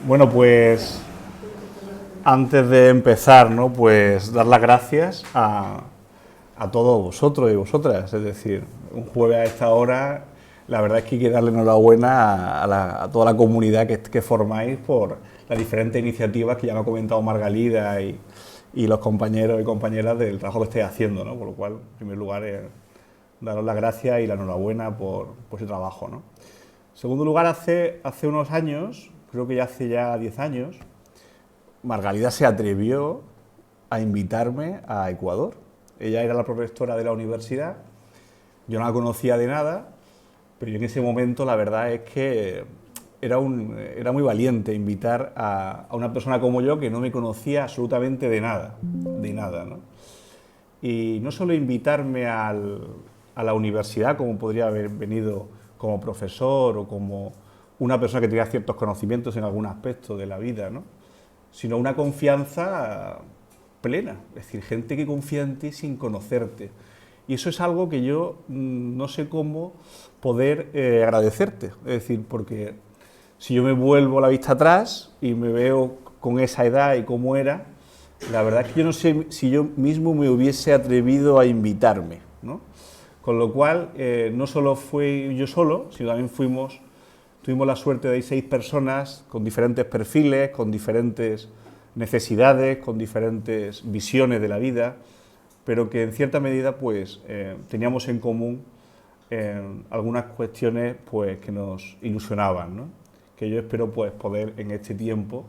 Bueno, pues antes de empezar, ¿no? Pues dar las gracias a todos vosotros y vosotras. Es decir, un jueves a esta hora, la verdad es que hay que darle enhorabuena a toda la comunidad que formáis por las diferentes iniciativas que ya me ha comentado Margalida y los compañeros y compañeras del trabajo que estáis haciendo, ¿no? Por lo cual, en primer lugar, daros las gracias y la enhorabuena por ese trabajo, ¿no? En segundo lugar, hace unos años, creo que ya hace 10 años, Margalida se atrevió a invitarme a Ecuador. Ella era la prorectora de la universidad, yo no la conocía de nada, pero yo en ese momento la verdad es que era muy valiente invitar a una persona como yo que no me conocía absolutamente de nada, ¿no? Y no solo invitarme a la universidad, como podría haber venido como profesor o como una persona que tenga ciertos conocimientos en algún aspecto de la vida, ¿no? Sino una confianza plena, es decir, gente que confía en ti sin conocerte. Y eso es algo que yo no sé cómo poder agradecerte, es decir, porque si yo me vuelvo la vista atrás y me veo con esa edad y cómo era, la verdad es que yo no sé si yo mismo me hubiese atrevido a invitarme, ¿no? Con lo cual, no solo fui yo solo, sino también tuvimos la suerte de ir 6 personas con diferentes perfiles, con diferentes necesidades, con diferentes visiones de la vida, pero que en cierta medida pues teníamos en común algunas cuestiones pues que nos ilusionaban, ¿no? Que yo espero pues poder en este tiempo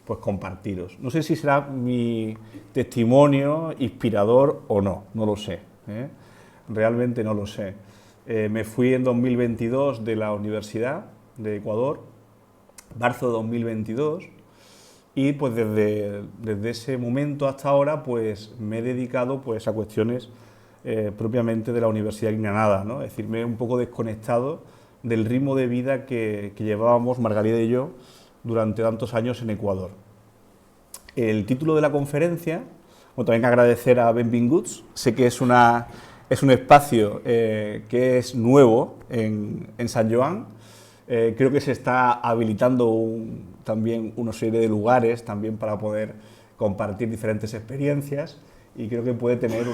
pues compartiros. No sé si será mi testimonio inspirador o no, no lo sé, ¿eh? Realmente no lo sé. Me fui en 2022 de la Universidad de Ecuador, marzo de 2022, y pues desde ese momento hasta ahora pues me he dedicado pues a cuestiones propiamente de la Universidad de Granada, ¿no? Es decir, me he un poco desconectado del ritmo de vida que llevábamos Margalida y yo durante tantos años en Ecuador. El título de la conferencia, bueno, también agradecer a Benvinguts, sé que es un espacio que es nuevo en San Joan. Creo que se está habilitando también una serie de lugares también para poder compartir diferentes experiencias y creo que puede tener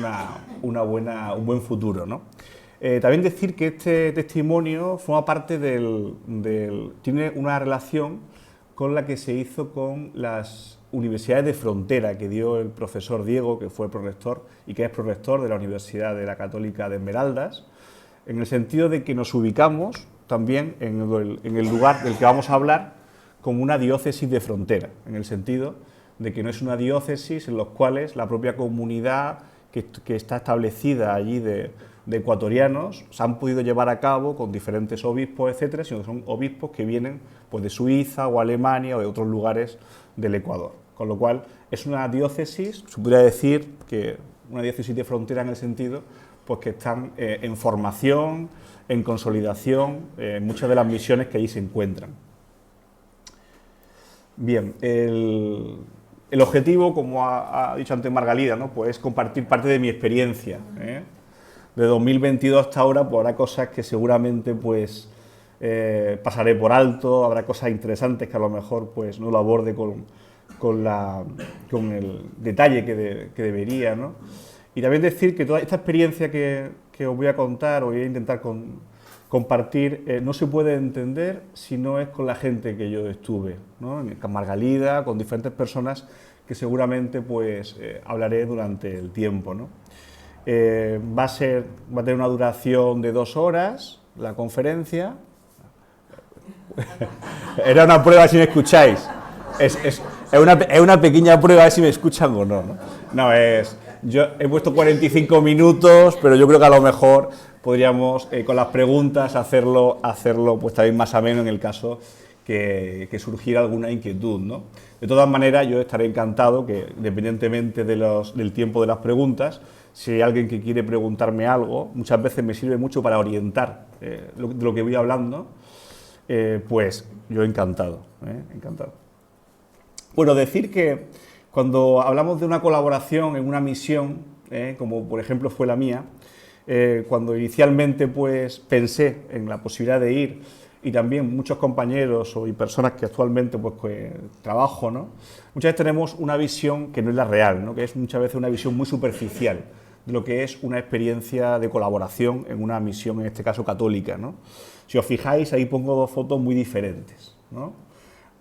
un buen futuro, ¿no? También decir que este testimonio forma parte tiene una relación con la que se hizo con las universidades de frontera que dio el profesor Diego, que fue prorector y que es prorector de la Universidad de la Católica de Esmeraldas, en el sentido de que nos ubicamos también en el lugar del que vamos a hablar como una diócesis de frontera, en el sentido de que no es una diócesis en los cuales la propia comunidad que está establecida allí de ecuatorianos se han podido llevar a cabo con diferentes obispos, etcétera, sino que son obispos que vienen pues, de Suiza o Alemania o de otros lugares del Ecuador. Con lo cual es una diócesis, se podría decir que una diócesis de frontera en el sentido pues que están en formación, en consolidación, muchas de las misiones que allí se encuentran. Bien, el objetivo, como ha dicho antes Margalida, ¿no? Pues es compartir parte de mi experiencia. De 2022 hasta ahora, pues habrá cosas que seguramente pues, pasaré por alto, habrá cosas interesantes que a lo mejor pues, no lo aborde con el detalle que debería, ¿no? Y también decir que toda esta experiencia que os voy a contar o voy a intentar compartir no se puede entender si no es con la gente que yo estuve, ¿no? Con Margalida, con diferentes personas que seguramente pues, hablaré durante el tiempo, ¿no? Va a tener una duración de 2 horas la conferencia. Era una prueba si me escucháis. Es una pequeña prueba a ver si me escuchan o no, ¿no? Yo he puesto 45 minutos, pero yo creo que a lo mejor podríamos, con las preguntas, hacerlo pues también más ameno en el caso que surgiera alguna inquietud, ¿no? De todas maneras, yo estaré encantado que, independientemente del tiempo de las preguntas, si hay alguien que quiere preguntarme algo, muchas veces me sirve mucho para orientar de lo que voy hablando, pues yo encantado, encantado. Bueno, decir que cuando hablamos de una colaboración en una misión, como por ejemplo fue la mía, cuando inicialmente pues, pensé en la posibilidad de ir y también muchos compañeros y personas que actualmente pues, trabajo, ¿no? Muchas veces tenemos una visión que no es la real, ¿no? Que es muchas veces una visión muy superficial de lo que es una experiencia de colaboración en una misión, en este caso católica, ¿no? Si os fijáis, ahí pongo dos fotos muy diferentes, ¿no?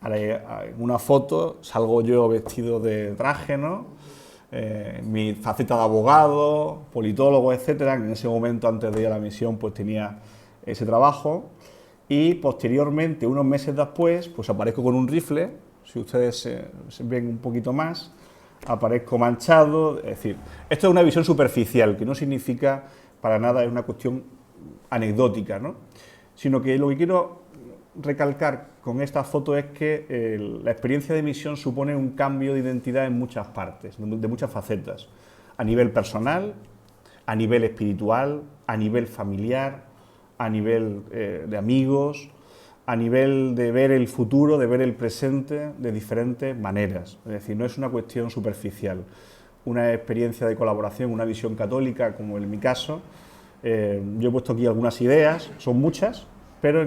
En una foto salgo yo vestido de traje, ¿no? Mi faceta de abogado, politólogo, etcétera. En ese momento, antes de ir a la misión, pues tenía ese trabajo. Y posteriormente, unos meses después, pues aparezco con un rifle. Si ustedes se ven un poquito más, aparezco manchado. Es decir, esto es una visión superficial, que no significa para nada, es una cuestión anecdótica, ¿no? Sino que lo que quiero recalcar con esta foto es que la experiencia de misión supone un cambio de identidad en muchas partes, de muchas facetas, a nivel personal, a nivel espiritual, a nivel familiar, a nivel de amigos, a nivel de ver el futuro, de ver el presente de diferentes maneras. Es decir, no es una cuestión superficial. Una experiencia de colaboración, una visión católica, como en mi caso. Yo he puesto aquí algunas ideas, son muchas, pero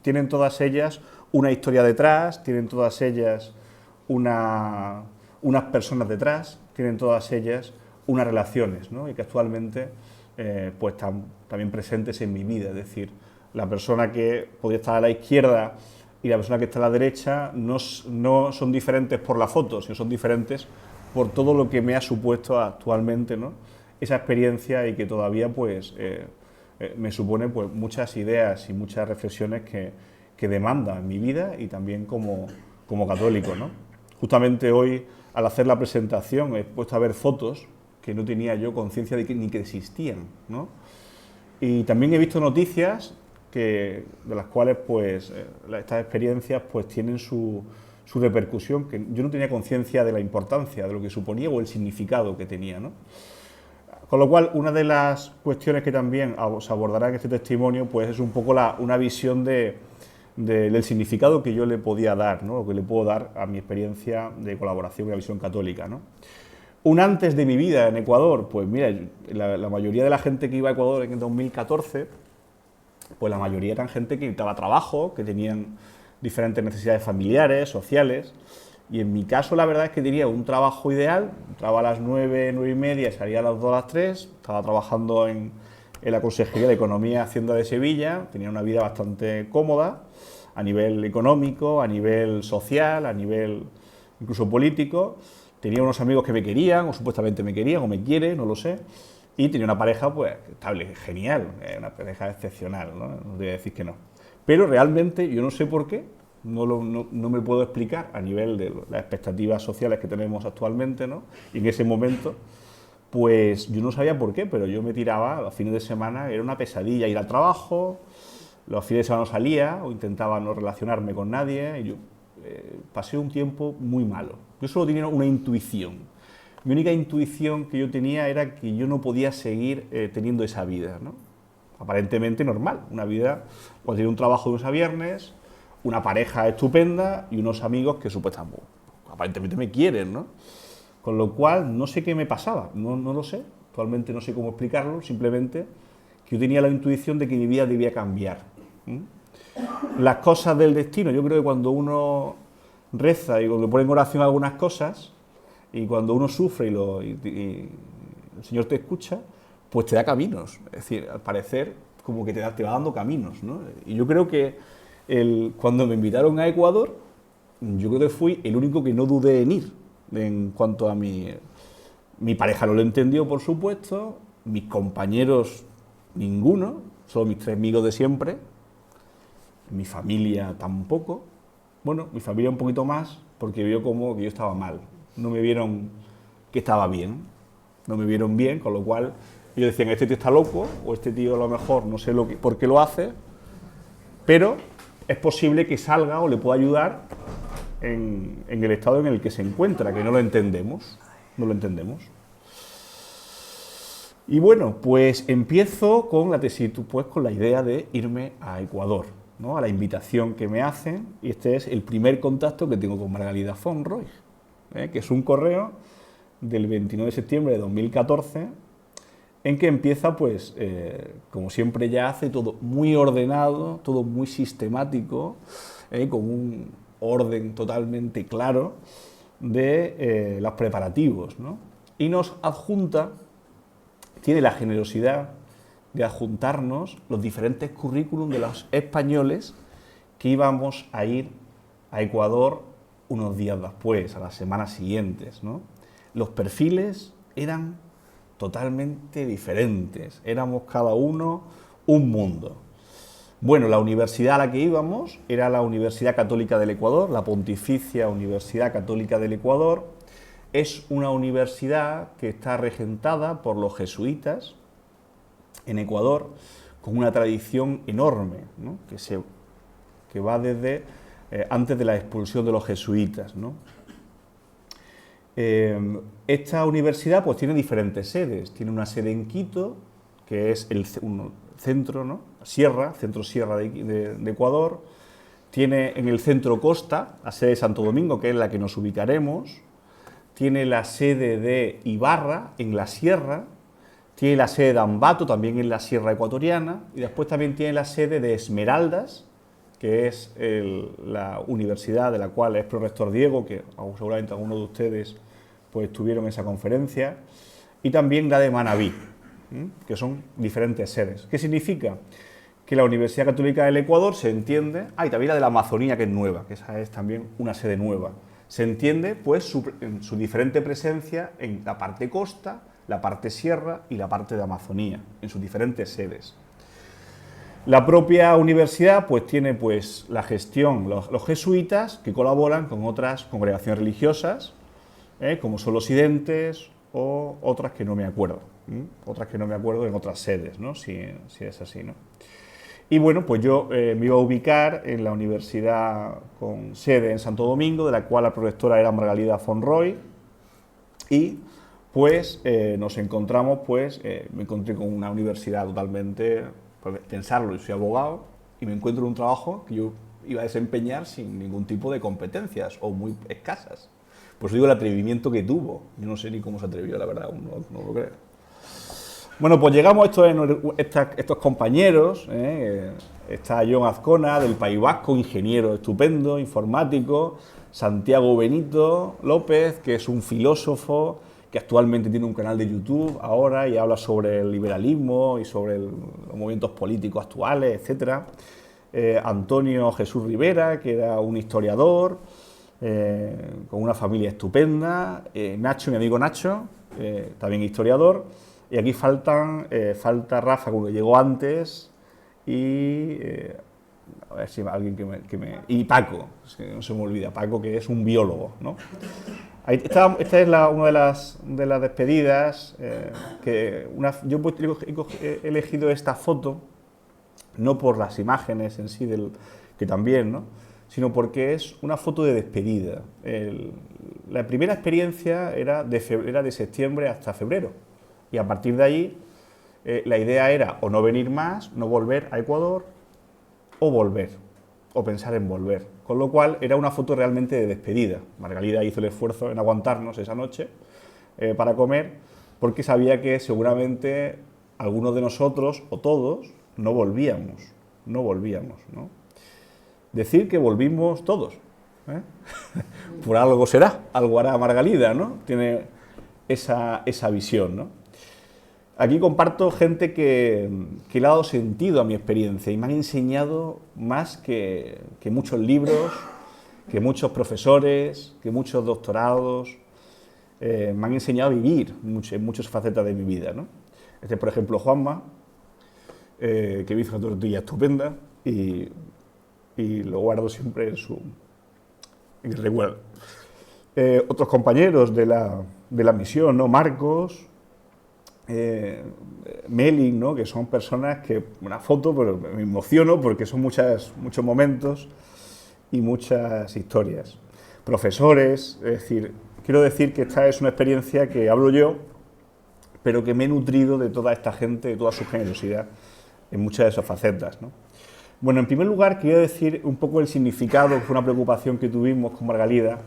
tienen todas ellas una historia detrás, tienen todas ellas unas personas detrás, tienen todas ellas unas relaciones, ¿no? Y que actualmente pues están también presentes en mi vida. Es decir, la persona que podría estar a la izquierda y la persona que está a la derecha no son diferentes por la foto, sino son diferentes por todo lo que me ha supuesto actualmente, ¿no? Esa experiencia, y que todavía pues me supone pues muchas ideas y muchas reflexiones que demanda en mi vida y también como católico, ¿no? Justamente hoy, al hacer la presentación, he puesto a ver fotos que no tenía yo conciencia de que ni que existían, ¿no? Y también he visto noticias de las cuales pues estas experiencias pues tienen su repercusión, que yo no tenía conciencia de la importancia de lo que suponía o el significado que tenía, ¿no? Con lo cual, una de las cuestiones que también se abordará en este testimonio pues es un poco una visión del significado que yo le podía dar, ¿no? O que le puedo dar a mi experiencia de colaboración en la visión católica, ¿no? Un antes de mi vida en Ecuador, pues mira, la mayoría de la gente que iba a Ecuador en el 2014, pues la mayoría eran gente que necesitaba trabajo, que tenían diferentes necesidades familiares, sociales. Y en mi caso la verdad es que tenía un trabajo ideal, entraba a las 9, 9 y media, salía a las 2, a las 3, estaba trabajando en la Consejería de Economía y Hacienda de Sevilla, tenía una vida bastante cómoda a nivel económico, a nivel social, a nivel incluso político. Tenía unos amigos que me querían, o supuestamente me querían, o me quieren, no lo sé. Y tenía una pareja, pues, estable, genial, una pareja excepcional, ¿no? No te voy a decir que no. Pero realmente, yo no sé por qué, no me puedo explicar a nivel de las expectativas sociales que tenemos actualmente, ¿no? Y en ese momento, pues, yo no sabía por qué, pero yo me tiraba los fines de semana, era una pesadilla ir al trabajo, los fines de semana no salía, o intentaba no relacionarme con nadie, y yo pasé un tiempo muy malo. Yo solo tenía una intuición. Mi única intuición que yo tenía era que yo no podía seguir teniendo esa vida, ¿no? Aparentemente normal, una vida cuando tiene un trabajo de lunes a viernes, una pareja estupenda y unos amigos que supuestamente, aparentemente me quieren, ¿no? Con lo cual, no sé qué me pasaba, no lo sé, actualmente no sé cómo explicarlo, simplemente que yo tenía la intuición de que mi vida debía cambiar. Las cosas del destino, yo creo que cuando uno reza y cuando pone en oración algunas cosas, y cuando uno sufre y el Señor te escucha, pues te da caminos. Es decir, al parecer, como que te va dando caminos, ¿no? Y yo creo que cuando me invitaron a Ecuador, yo creo que fui el único que no dudé en ir. En cuanto a mi pareja no lo entendió, por supuesto, mis compañeros, ninguno, solo mis 3 amigos de siempre, mi familia tampoco. Bueno, mi familia un poquito más, porque vio como que yo estaba mal. No me vieron que estaba bien, no me vieron bien, con lo cual ellos decían, este tío está loco, o este tío a lo mejor no sé por qué lo hace, pero es posible que salga o le pueda ayudar en el estado en el que se encuentra, que no lo entendemos, no lo entendemos. Y bueno, pues empiezo con la tesitura, pues con la idea de irme a Ecuador, ¿no? A la invitación que me hacen, y este es el primer contacto que tengo con Margalida Fonroy, que es un correo del 29 de septiembre de 2014, en que empieza, pues, como siempre ya hace, todo muy ordenado, todo muy sistemático, con un orden totalmente claro de los preparativos, ¿no? Y nos adjunta, tiene la generosidad de adjuntarnos los diferentes currículum de los españoles que íbamos a ir a Ecuador unos días después, a las semanas siguientes, ¿no? Los perfiles eran totalmente diferentes, éramos cada uno un mundo. Bueno, la universidad a la que íbamos era la Universidad Católica del Ecuador, la Pontificia Universidad Católica del Ecuador. Es una universidad que está regentada por los jesuitas en Ecuador, con una tradición enorme, ¿no? que va desde antes de la expulsión de los jesuitas, ¿no? Esta universidad pues tiene diferentes sedes. Tiene una sede en Quito, que es un centro, ¿no? Centro Sierra de Ecuador. Tiene en el centro Costa la sede de Santo Domingo, que es la que nos ubicaremos. Tiene la sede de Ibarra, en la Sierra. Tiene la sede de Ambato, también en la Sierra Ecuatoriana. Y después también tiene la sede de Esmeraldas, que es la universidad de la cual es prorector Diego, que seguramente algunos de ustedes pues estuvieron en esa conferencia. Y también la de Manabí, que son diferentes sedes. ¿Qué significa? Que la Universidad Católica del Ecuador se entiende, y también la de la Amazonía, que es nueva, que esa es también una sede nueva. Se entiende pues su diferente presencia en la parte costa, la parte sierra y la parte de Amazonía, en sus diferentes sedes. La propia universidad pues tiene pues la gestión, los jesuitas, que colaboran con otras congregaciones religiosas, como son los Identes o otras que no me acuerdo, otras que no me acuerdo en otras sedes, ¿no? Si es así, ¿no? Y bueno, pues yo me iba a ubicar en la universidad con sede en Santo Domingo, de la cual la prorectora era Margalida Fonroy, y pues nos encontramos, pues me encontré con una universidad totalmente, pues, pensarlo, yo soy abogado, y me encuentro en un trabajo que yo iba a desempeñar sin ningún tipo de competencias, o muy escasas. Pues digo el atrevimiento que tuvo, yo no sé ni cómo se atrevió, la verdad, no lo creo. Bueno, pues llegamos estos compañeros, está John Azcona, del País Vasco, ingeniero estupendo, informático, Santiago Benito López, que es un filósofo, que actualmente tiene un canal de YouTube ahora y habla sobre el liberalismo y sobre los movimientos políticos actuales, etc. Antonio Jesús Rivera, que era un historiador, con una familia estupenda, Nacho, mi amigo Nacho, también historiador. Y aquí falta Rafa, que llegó antes, y a ver si alguien y Paco, es que no se me olvida, Paco, que es un biólogo, ¿no? Esta es una de las despedidas, yo he elegido esta foto, no por las imágenes en sí, que también, ¿no?, sino porque es una foto de despedida. La primera experiencia era de septiembre hasta febrero. Y a partir de ahí, la idea era o no venir más, no volver a Ecuador, o volver, o pensar en volver. Con lo cual, era una foto realmente de despedida. Margalida hizo el esfuerzo en aguantarnos esa noche para comer, porque sabía que seguramente algunos de nosotros, o todos, no volvíamos, ¿no? Decir que volvimos todos, por algo será, algo hará Margalida, ¿no? Tiene esa visión, ¿no? Aquí comparto gente que le ha dado sentido a mi experiencia y me han enseñado más que muchos libros, que muchos profesores, que muchos doctorados. Me han enseñado a vivir en muchas facetas de mi vida, ¿no? Por ejemplo, Juanma, que me hizo una tortilla estupenda y lo guardo siempre en el recuerdo. Otros compañeros de la misión, ¿no? Marcos, Melin, ¿no?, que son personas que, una foto, pero me emociono porque son muchos momentos y muchas historias. Profesores, es decir, quiero decir que esta es una experiencia que hablo yo, pero que me he nutrido de toda esta gente, de toda su generosidad en muchas de esas facetas, ¿no? Bueno, en primer lugar, quería decir un poco el significado, que fue una preocupación que tuvimos con Margalida,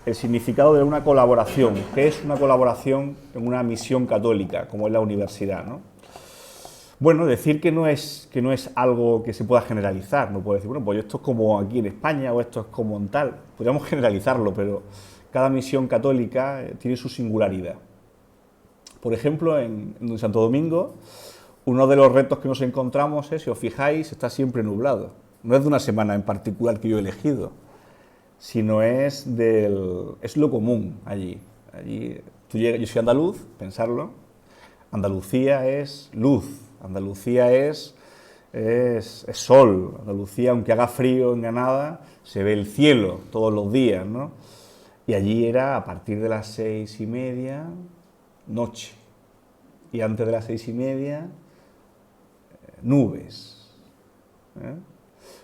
el significado de una colaboración. ¿Qué es una colaboración en una misión católica, como es la universidad, ¿no? Bueno, decir que no es algo que se pueda generalizar, no puedo decir, bueno, pues esto es como aquí en España o esto es como en tal, podríamos generalizarlo, pero cada misión católica tiene su singularidad. Por ejemplo, en Santo Domingo, uno de los retos que nos encontramos es, si os fijáis, está siempre nublado. No es de una semana en particular que yo he elegido, sino es lo común allí. Allí yo soy andaluz, pensarlo. Andalucía es luz, Andalucía es sol. Andalucía, aunque haga frío en Granada, se ve el cielo todos los días, ¿no? Y allí era a partir de las 6:30, noche. Y antes de las 6:30, nubes. ¿Eh?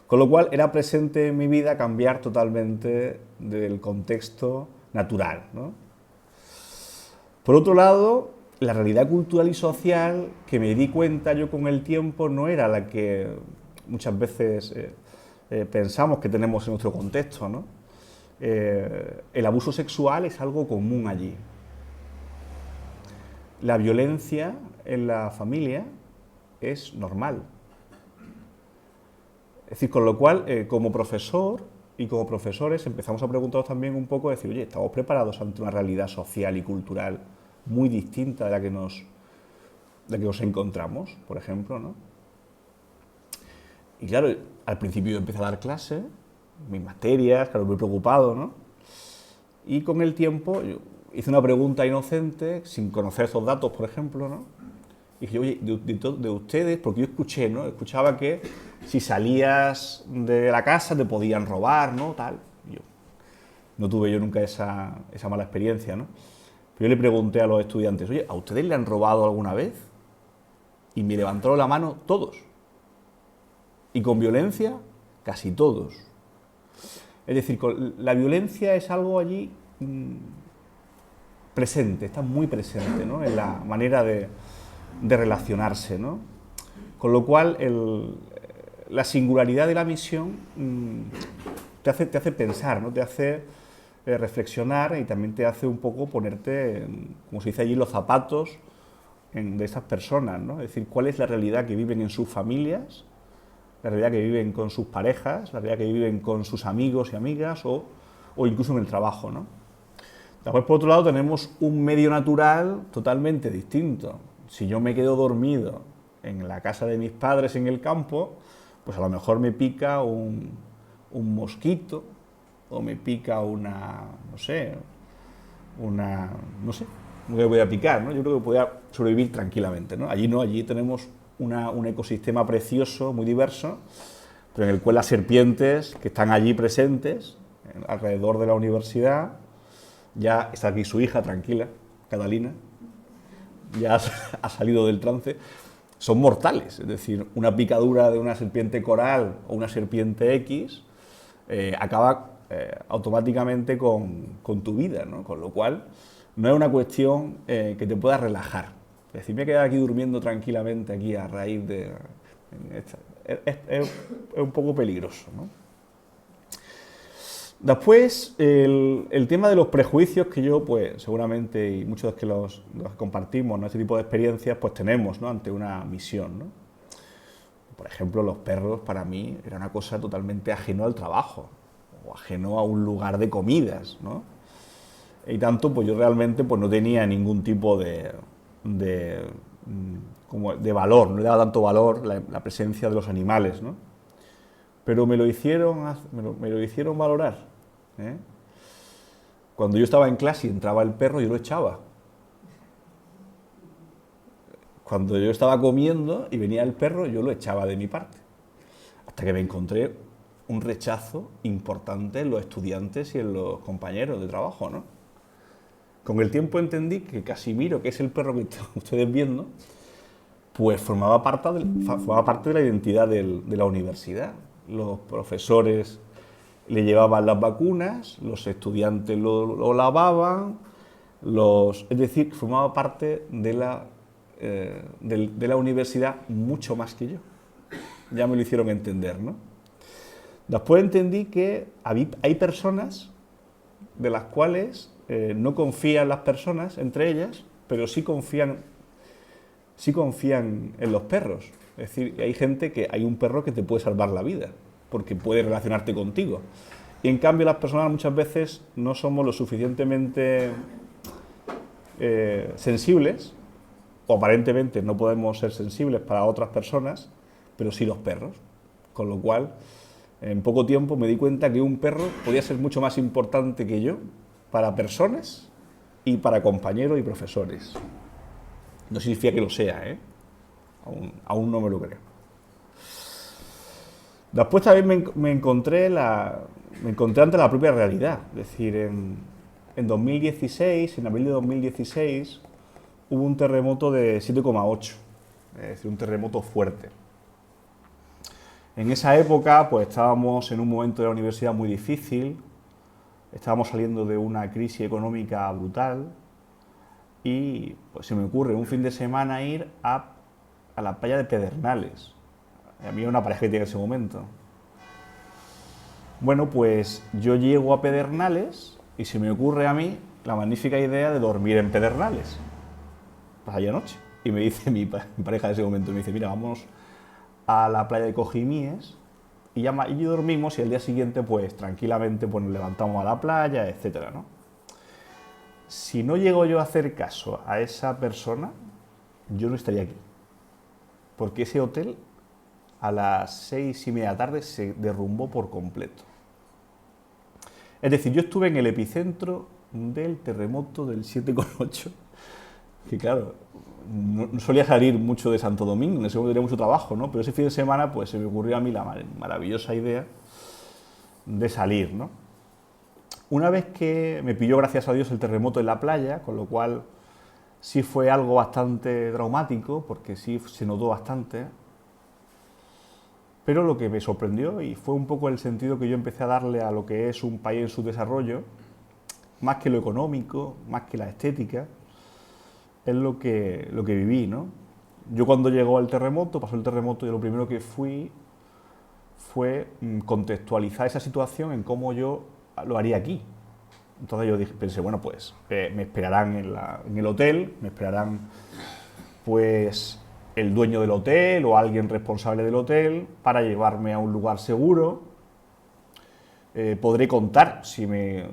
Con lo cual era presente en mi vida cambiar totalmente del contexto natural, ¿no? Por otro lado, la realidad cultural y social que me di cuenta yo con el tiempo no era la que muchas veces pensamos que tenemos en nuestro contexto, ¿no? El abuso sexual es algo común allí. La violencia en la familia es normal. Es decir, con lo cual, como profesor y como profesores empezamos a preguntarnos también un poco, decir, oye, ¿estamos preparados ante una realidad social y cultural muy distinta de la que nos encontramos, por ejemplo, ¿no? Y claro, al principio yo empecé a dar clases, mis materias, claro, muy preocupado, ¿no? Y con el tiempo yo hice una pregunta inocente, sin conocer esos datos, por ejemplo, ¿no? Y dije, oye, de ustedes, porque yo escuché, ¿no? Escuchaba que si salías de la casa te podían robar, ¿no? Tal. No tuve yo nunca esa mala experiencia, ¿no? Pero yo le pregunté a los estudiantes, oye, ¿a ustedes le han robado alguna vez? Y me levantaron la mano todos. Y con violencia, casi todos. Es decir, la violencia es algo allí presente, está muy presente, ¿no? En la manera de relacionarse, ¿no? Con lo cual, la singularidad de la misión te hace pensar, ¿no? Te hace reflexionar y también te hace un poco ponerte, como se dice allí, los zapatos de estas personas, ¿no? Es decir, cuál es la realidad que viven en sus familias, la realidad que viven con sus parejas, la realidad que viven con sus amigos y amigas o incluso en el trabajo, ¿no? Después, por otro lado, tenemos un medio natural totalmente distinto. Si yo me quedo dormido en la casa de mis padres en el campo, pues a lo mejor me pica un mosquito o me pica no sé, no me voy a picar, ¿no? Yo creo que podría sobrevivir tranquilamente, ¿no? Allí no, allí tenemos un ecosistema precioso, muy diverso, pero en el cual las serpientes que están allí presentes, alrededor de la universidad, ya está aquí su hija, tranquila, Catalina, ya ha salido del trance, son mortales. Es decir, una picadura de una serpiente coral o una serpiente X acaba automáticamente con tu vida, ¿no? Con lo cual, no es una cuestión que te pueda relajar. Es decir, me he quedado aquí durmiendo tranquilamente aquí a raíz de... Es un poco peligroso, ¿no? Después, el tema de los prejuicios que yo, pues seguramente, y muchos de los que los compartimos, ¿no? Este tipo de experiencias, pues tenemos, ¿no? Ante una misión, ¿no? Por ejemplo, los perros para mí era una cosa totalmente ajeno al trabajo, o ajeno a un lugar de comidas, ¿no? Y tanto, pues yo realmente pues, no tenía ningún tipo de valor, no le daba tanto valor la presencia de los animales, ¿no? Pero me lo hicieron valorar, ¿eh? Cuando yo estaba en clase y entraba el perro, yo lo echaba. Cuando yo estaba comiendo y venía el perro, yo lo echaba de mi parte. Hasta que me encontré un rechazo importante en los estudiantes y en los compañeros de trabajo, ¿no? Con el tiempo entendí que Casimiro, que es el perro que están ustedes viendo, pues formaba parte de la identidad de la universidad. Los profesores le llevaban las vacunas, los estudiantes lo lavaban, es decir, formaba parte de la universidad mucho más que yo. Ya me lo hicieron entender, ¿no? Después entendí que hay personas de las cuales no confían las personas entre ellas, pero sí confían en los perros. Es decir, hay gente que hay un perro que te puede salvar la vida, porque puede relacionarte contigo. Y en cambio las personas muchas veces no somos lo suficientemente sensibles, o aparentemente no podemos ser sensibles para otras personas, pero sí los perros. Con lo cual, en poco tiempo me di cuenta que un perro podía ser mucho más importante que yo para personas y para compañeros y profesores. No significa que lo sea, ¿eh? Aún no me lo creo. Después también me encontré ante la propia realidad. Es decir, en 2016, en abril de 2016, hubo un terremoto de 7,8, es decir, un terremoto fuerte. En esa época, pues estábamos en un momento de la universidad muy difícil, estábamos saliendo de una crisis económica brutal y pues se me ocurre un fin de semana ir a la playa de Pedernales. A mí era una pareja que tenía en ese momento. Bueno, pues yo llego a Pedernales y se me ocurre a mí la magnífica idea de dormir en Pedernales. Aquella noche. Y me dice mi pareja de ese momento, me dice, mira, vamos a la playa de Cojimíes y dormimos y al día siguiente, pues tranquilamente, pues nos levantamos a la playa, etcétera, ¿no? Si no llego yo a hacer caso a esa persona, yo no estaría aquí. Porque ese hotel a las 6:30 de la tarde se derrumbó por completo. Es decir, yo estuve en el epicentro del terremoto del 7,8, que claro, no solía salir mucho de Santo Domingo, en ese momento tenía mucho trabajo, ¿no? Pero ese fin de semana pues se me ocurrió a mí la maravillosa idea de salir, ¿no? Una vez que me pilló, gracias a Dios, el terremoto en la playa, con lo cual sí fue algo bastante traumático, porque sí se notó bastante, pero lo que me sorprendió, y fue un poco el sentido que yo empecé a darle a lo que es un país en su desarrollo, más que lo económico, más que la estética, es lo que viví, ¿no? Yo cuando llegó el terremoto, pasó el terremoto, y lo primero que fue contextualizar esa situación en cómo yo lo haría aquí. Entonces yo pensé, bueno, pues me esperarán en el hotel, me esperarán pues el dueño del hotel o alguien responsable del hotel para llevarme a un lugar seguro. Podré contar, si me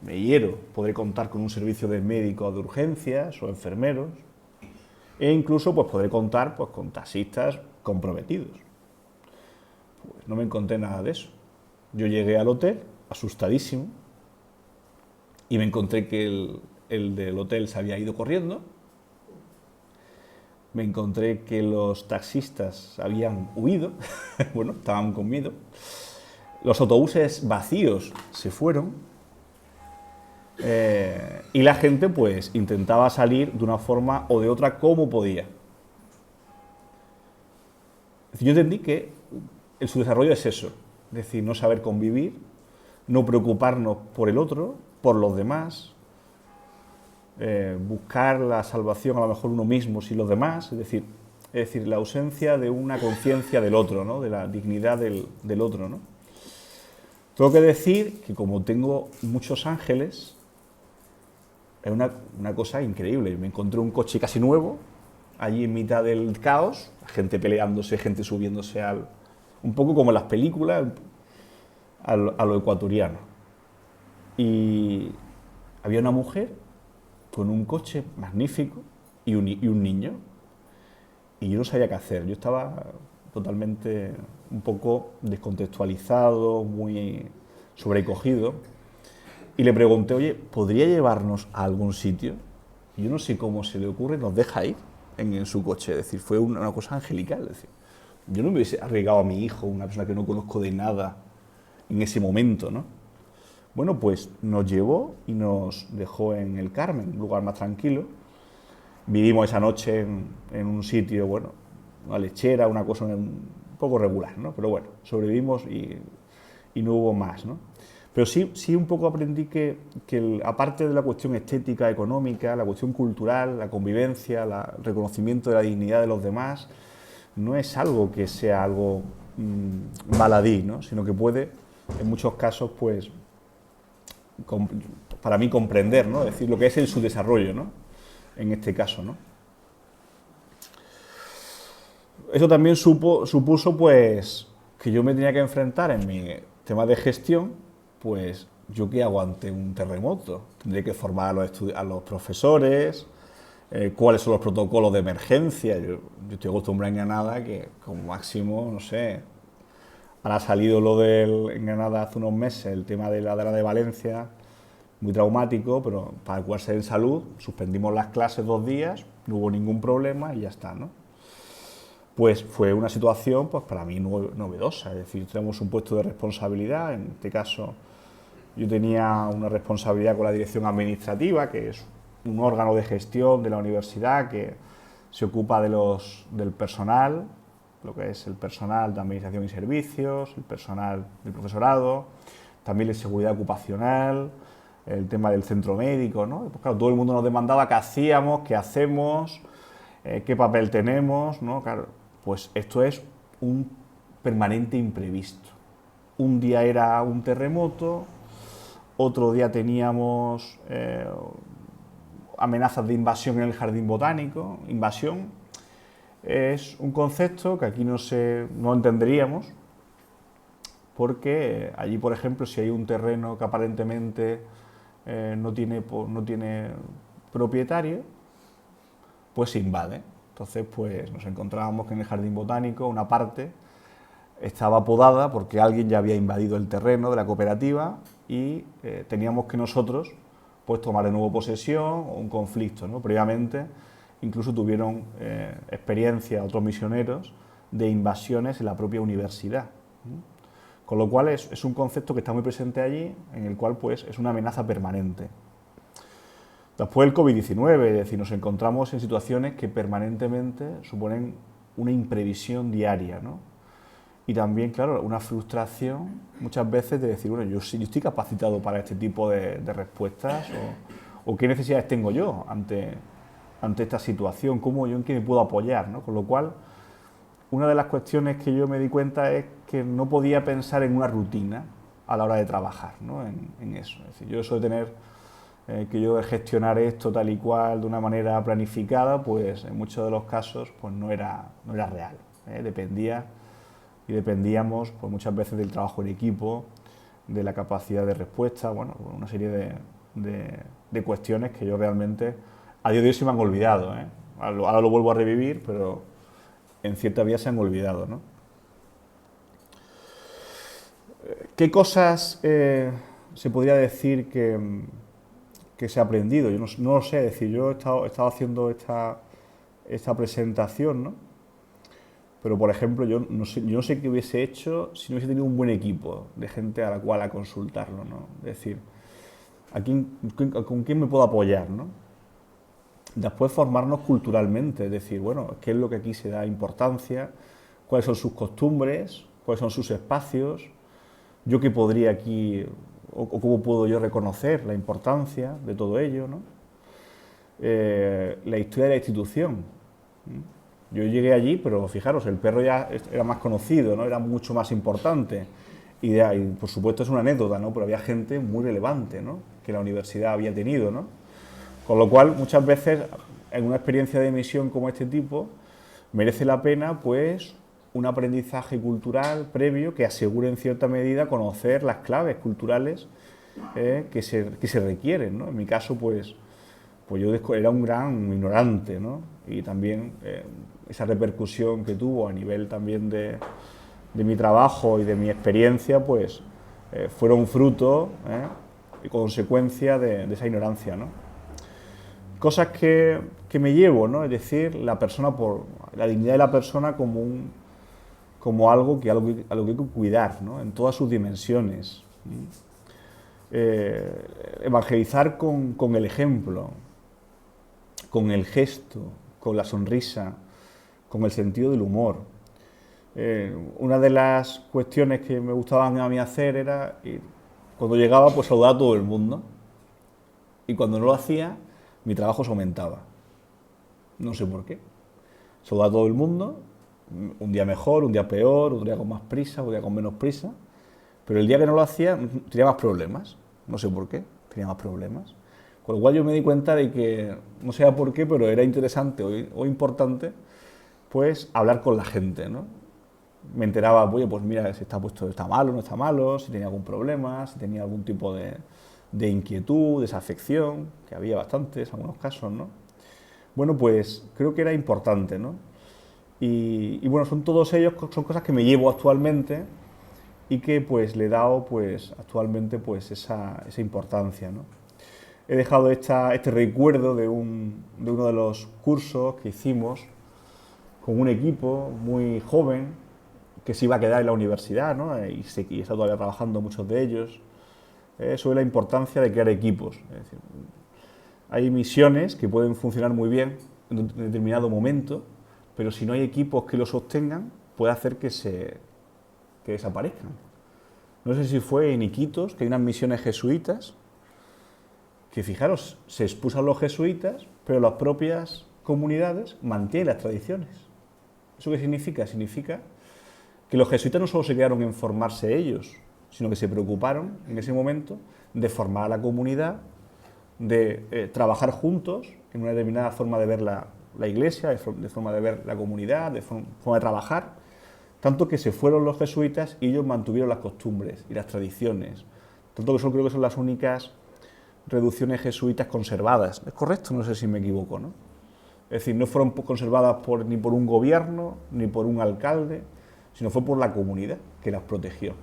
hiero, podré contar con un servicio de médico de urgencias o enfermeros, e incluso pues podré contar pues con taxistas comprometidos. Pues no me encontré nada de eso. Yo llegué al hotel asustadísimo y me encontré que el del hotel se había ido corriendo. Me encontré que los taxistas habían huido, bueno, estaban con miedo. Los autobuses vacíos se fueron y la gente pues intentaba salir de una forma o de otra como podía. Yo entendí que el subdesarrollo es eso, es decir, no saber convivir, no preocuparnos por el otro, por los demás, buscar la salvación a lo mejor uno mismo sin los demás, es decir, la ausencia de una conciencia del otro, ¿no? De la dignidad del otro, ¿no? Tengo que decir que como tengo muchos ángeles, es una cosa increíble. Me encontré un coche casi nuevo, allí en mitad del caos, gente peleándose, gente subiéndose un poco como en las películas, a lo ecuatoriano. Y había una mujer con un coche magnífico y un niño. Y yo no sabía qué hacer. Yo estaba totalmente un poco descontextualizado, muy sobrecogido. Y le pregunté, oye, ¿podría llevarnos a algún sitio? Y yo no sé cómo se le ocurre, nos deja ir en su coche. Es decir, fue una cosa angelical. Es decir, yo no me hubiese arriesgado a mi hijo, una persona que no conozco de nada, en ese momento, ¿no? Bueno, pues nos llevó y nos dejó en el Carmen, un lugar más tranquilo. Vivimos esa noche en un sitio, bueno, una lechera, una cosa un poco regular, ¿no? Pero bueno, sobrevivimos y no hubo más, ¿no? Pero sí un poco aprendí que aparte de la cuestión estética, económica, la cuestión cultural, la convivencia, el reconocimiento de la dignidad de los demás, no es algo que sea algo baladí, ¿no? Sino que puede, en muchos casos, pues, para mí comprender, ¿no? Es decir, lo que es el subdesarrollo, ¿no? En este caso, ¿no? Eso también supuso, pues, que yo me tenía que enfrentar en mi tema de gestión, pues, ¿yo qué hago ante un terremoto? Tendré que formar a los profesores, cuáles son los protocolos de emergencia. Yo estoy acostumbrado en Granada que, como máximo, no sé, ahora ha salido en Granada hace unos meses el tema de la de Valencia, muy traumático, pero para curarse en salud, suspendimos las clases 2 días, no hubo ningún problema y ya está, ¿no? Pues fue una situación, pues para mí novedosa, es decir, tenemos un puesto de responsabilidad, en este caso yo tenía una responsabilidad con la dirección administrativa, que es un órgano de gestión de la universidad que se ocupa del personal, lo que es el personal de administración y servicios, el personal del profesorado, también la seguridad ocupacional, el tema del centro médico, ¿no? Pues claro, todo el mundo nos demandaba qué hacíamos, qué hacemos, qué papel tenemos, ¿no? Claro, pues esto es un permanente imprevisto. Un día era un terremoto, otro día teníamos amenazas de invasión en el jardín botánico. Invasión es un concepto que aquí no entenderíamos, porque allí, por ejemplo, si hay un terreno que aparentemente no tiene propietario, pues se invade. Entonces, pues nos encontrábamos que en el jardín botánico una parte estaba podada porque alguien ya había invadido el terreno de la cooperativa y teníamos que nosotros pues tomar de nuevo posesión o un conflicto, ¿no? Previamente incluso tuvieron experiencia otros misioneros de invasiones en la propia universidad. Con lo cual es un concepto que está muy presente allí, en el cual pues es una amenaza permanente. Después el COVID-19, es decir, nos encontramos en situaciones que permanentemente suponen una imprevisión diaria, ¿no? Y también, claro, una frustración muchas veces de decir, bueno, yo estoy capacitado para este tipo de respuestas o qué necesidades tengo yo ante esta situación, en qué me puedo apoyar, ¿no? Con lo cual, una de las cuestiones que yo me di cuenta es que no podía pensar en una rutina a la hora de trabajar, ¿no? en eso. Es decir, yo eso de tener que yo de gestionar esto tal y cual de una manera planificada, pues en muchos de los casos pues no era real. Dependíamos pues, muchas veces del trabajo en equipo, de la capacidad de respuesta, bueno, una serie de cuestiones que yo realmente a día de hoy se me han olvidado. Ahora lo vuelvo a revivir, pero en cierta vía se han olvidado, ¿no? ¿Qué cosas se podría decir que se ha aprendido? Yo no lo sé, es decir, yo he estado haciendo esta presentación, ¿no? Pero, por ejemplo, yo no sé qué hubiese hecho si no hubiese tenido un buen equipo de gente a la cual a consultarlo, ¿no? Es decir, ¿con quién me puedo apoyar, ¿no? Después formarnos culturalmente, es decir, bueno, qué es lo que aquí se da importancia, cuáles son sus costumbres, cuáles son sus espacios, yo qué podría aquí, o cómo puedo yo reconocer la importancia de todo ello, ¿no? La historia de la institución. Yo llegué allí, pero fijaros, el perro ya era más conocido, ¿no? Era mucho más importante. Y por supuesto es una anécdota, ¿no? Pero había gente muy relevante, ¿no? Que la universidad había tenido, ¿no? Con lo cual, muchas veces, en una experiencia de misión como este tipo, merece la pena, pues, un aprendizaje cultural previo que asegure en cierta medida conocer las claves culturales que se requieren, ¿no? En mi caso, pues yo era un gran ignorante, ¿no? Y también esa repercusión que tuvo a nivel también de mi trabajo y de mi experiencia, pues fueron fruto y consecuencia de esa ignorancia, ¿no? Cosas que me llevo, ¿no? Es decir, la dignidad de la persona como algo a lo que hay que cuidar, ¿no? En todas sus dimensiones. Evangelizar con el ejemplo, con el gesto, con la sonrisa, con el sentido del humor. Una de las cuestiones que me gustaban a mí hacer era, cuando llegaba, pues saludar a todo el mundo. Y cuando no lo hacía, mi trabajo se aumentaba. No sé por qué. Saludar a todo el mundo, un día mejor, un día peor, otro día con más prisa, otro día con menos prisa. Pero el día que no lo hacía, tenía más problemas. no sé por qué, tenía más problemas. Con lo cual yo me di cuenta de que, no sé por qué, pero era interesante o importante, pues hablar con la gente, ¿no? Me enteraba, oye, pues mira, si está puesto, está malo, no está malo, si tenía algún problema, si tenía algún tipo de inquietud, desafección, que había bastantes en algunos casos, ¿no? Bueno, pues creo que era importante, ¿no? Y bueno, son todos ellos, son cosas que me llevo actualmente y que pues le he dado pues actualmente pues esa importancia, ¿no? He dejado este recuerdo de uno de los cursos que hicimos con un equipo muy joven que se iba a quedar en la universidad, ¿no? Y está todavía trabajando muchos de ellos, sobre la importancia de crear equipos. Es decir, hay misiones que pueden funcionar muy bien en un determinado momento, pero si no hay equipos que lo sostengan, puede hacer que desaparezcan. No sé si fue en Iquitos, que hay unas misiones jesuitas, que fijaros, se expulsan los jesuitas, pero las propias comunidades mantienen las tradiciones. ¿Eso qué significa? Significa que los jesuitas no solo se quedaron en formarse ellos, sino que se preocuparon en ese momento de formar a la comunidad, de trabajar juntos en una determinada forma de ver la iglesia, de forma de ver la comunidad, de forma de trabajar, tanto que se fueron los jesuitas y ellos mantuvieron las costumbres y las tradiciones, tanto que creo que son las únicas reducciones jesuitas conservadas. ¿Es correcto? No sé si me equivoco, ¿no? Es decir, no fueron conservadas ni por un gobierno, ni por un alcalde, sino fue por la comunidad que las protegió.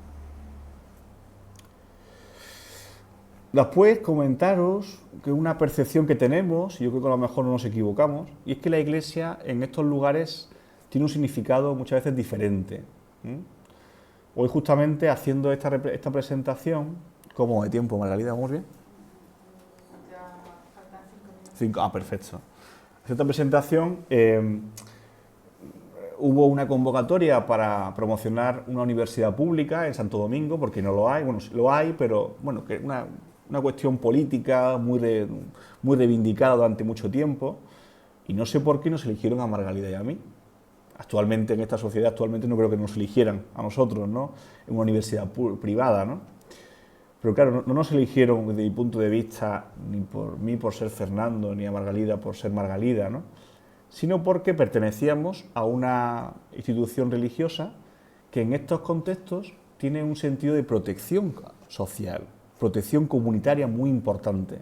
Después, comentaros que una percepción que tenemos, y yo creo que a lo mejor no nos equivocamos, y es que la Iglesia en estos lugares tiene un significado muchas veces diferente. Hoy justamente haciendo esta presentación, ¿cómo de tiempo, Margarida? ¿Vamos bien? Ya faltan 5 minutos. Perfecto. Esta presentación hubo una convocatoria para promocionar una universidad pública en Santo Domingo, porque no lo hay, bueno, lo hay, pero bueno, que una cuestión política muy reivindicada durante mucho tiempo, y no sé por qué nos eligieron a Margalida y a mí. Actualmente, en esta sociedad, actualmente no creo que nos eligieran a nosotros, ¿no? En una universidad privada, ¿no? Pero claro, no nos eligieron desde mi punto de vista ni por mí por ser Fernando, ni a Margalida por ser Margalida, ¿no? Sino porque pertenecíamos a una institución religiosa que en estos contextos tiene un sentido de protección social, protección comunitaria muy importante.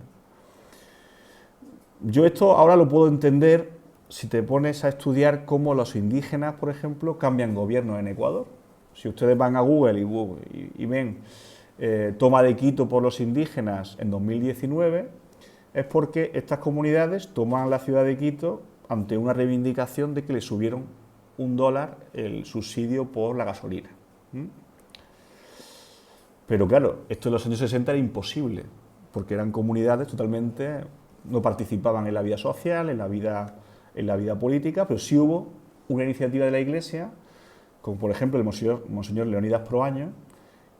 Yo esto ahora lo puedo entender si te pones a estudiar cómo los indígenas, por ejemplo, cambian gobierno en Ecuador. Si ustedes van a Google y ven toma de Quito por los indígenas en 2019, es porque estas comunidades toman la ciudad de Quito ante una reivindicación de que le subieron $1 el subsidio por la gasolina. Pero claro, esto en los años 60 era imposible, porque eran comunidades totalmente, no participaban en la vida social, en la vida política, pero sí hubo una iniciativa de la Iglesia, como por ejemplo el Monseñor Leonidas Proaño,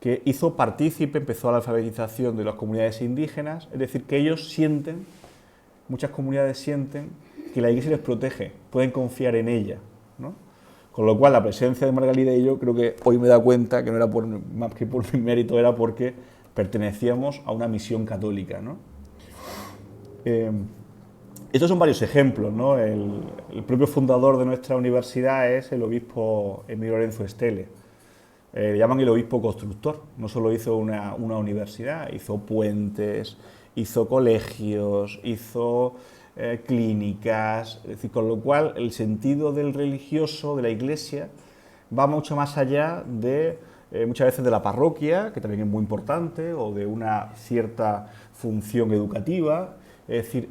que hizo partícipe, empezó la alfabetización de las comunidades indígenas, es decir, que ellos sienten, muchas comunidades sienten, que la Iglesia les protege, pueden confiar en ella, ¿no? Con lo cual la presencia de Margalida y yo creo que hoy me he dado cuenta que no era más que por mi mérito, era porque pertenecíamos a una misión católica, ¿no? Estos son varios ejemplos, ¿no? El propio fundador de nuestra universidad es el obispo Emilio Lorenzo Estele. Le llaman el obispo constructor. No solo hizo una universidad, hizo puentes, hizo colegios, hizo clínicas, es decir, con lo cual el sentido del religioso, de la Iglesia, va mucho más allá de muchas veces de la parroquia, que también es muy importante, o de una cierta función educativa, es decir,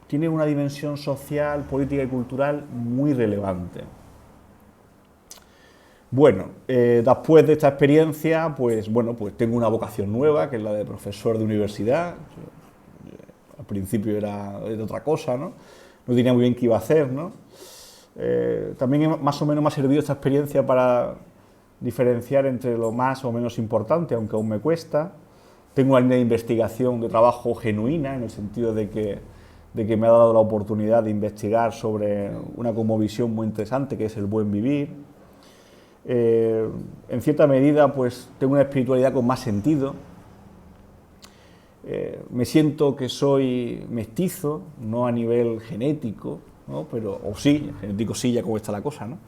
tiene una dimensión social, política y cultural muy relevante. Bueno, después de esta experiencia, pues tengo una vocación nueva, que es la de profesor de universidad. Al principio era de otra cosa, ¿no? No tenía muy bien qué iba a hacer, ¿no? También más o menos me ha servido esta experiencia para diferenciar entre lo más o menos importante, aunque aún me cuesta. Tengo una línea de investigación, de trabajo genuina, en el sentido de que me ha dado la oportunidad de investigar sobre una cosmovisión muy interesante, que es el buen vivir. En cierta medida, pues tengo una espiritualidad con más sentido. Me siento que soy mestizo, no a nivel genético, ¿no? Pero, o sí, genético sí, ya como está la cosa, ¿no?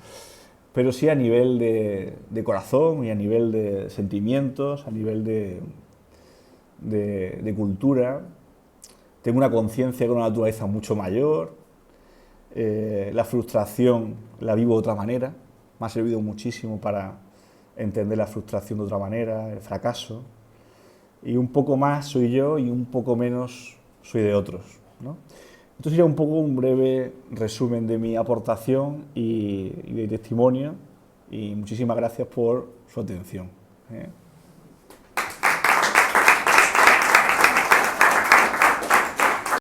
Pero sí a nivel de corazón y a nivel de sentimientos, a nivel de cultura. Tengo una conciencia con una naturaleza mucho mayor. La frustración la vivo de otra manera. Me ha servido muchísimo para entender la frustración de otra manera, el fracaso. Y un poco más soy yo y un poco menos soy de otros, ¿no? Esto sería un poco un breve resumen de mi aportación y de testimonio. Y muchísimas gracias por su atención, ¿eh?